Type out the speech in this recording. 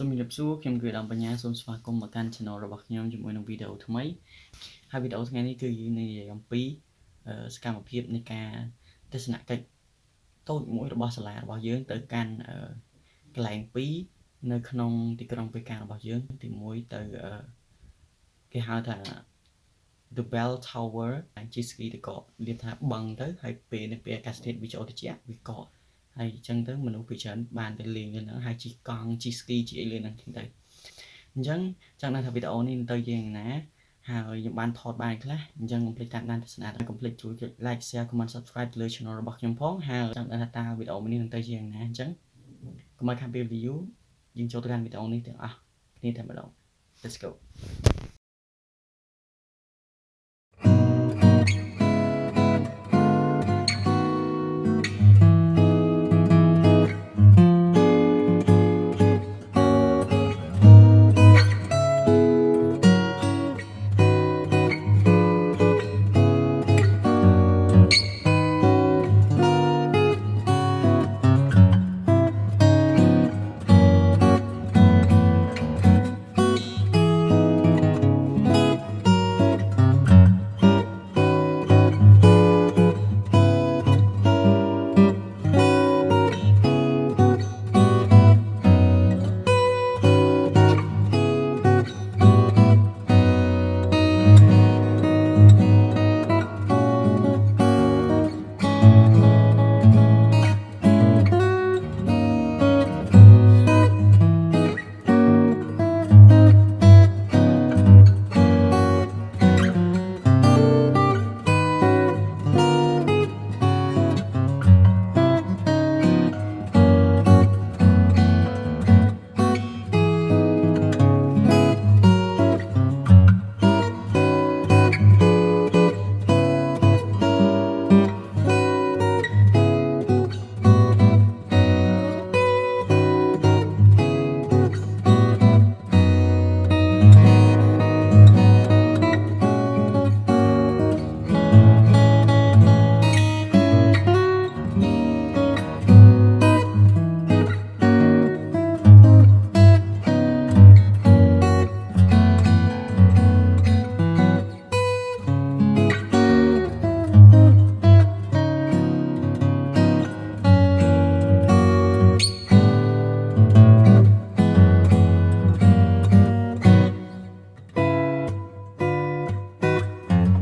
សូមជម្រាបសួរខ្ញុំគឺដំបញ្ញាសូមស្វាគមន៍មកកាន់ channel របស់ខ្ញុំជាមួយនឹងវីដេអូថ្មីហើយវីដេអូថ្ងៃនេះគឺយើងនិយាយអំពីសកម្មភាពនៃការទស្សនកិច្ចតូចមួយរបស់សាលារបស់យើងទៅកាន់កន្លែង2នៅក្នុងទីក្រុងប៉េកាំងរបស់យើងទី1ទៅគេហៅថា The Bell Tower ជាស្គីទៅកកនិយាយថាបឹងទៅហើយពេលអាកាសធាតុវាចូលត្រជាក់វាកកហើយអញ្ចឹងទៅមនុស្សពីច្រើនបានទៅលេងនៅហ្នឹងហើយជិះកង់ជិះស្គីជិះអីលើហ្នឹងទៅអញ្ចឹងចង់ដឹងថាវីដេអូនេះទៅយ៉ាងណាហើយខ្ញុំបានថតបានខ្លះអញ្ចឹងកុំភ្លេចតាមដានទស្សនាកុំភ្លេចជួយ like share comment subscribe លើ channel របស់ខ្ញុំផងហើយចង់ដឹងថាតើវីដេអូនេះនឹងទៅយ៉ាងណាអញ្ចឹងកុំឲ្យខាតពេល view យើងចូលទៅកាន់វីដេអូនេះទាំងអស់គ្នាតែម្ដង Let's go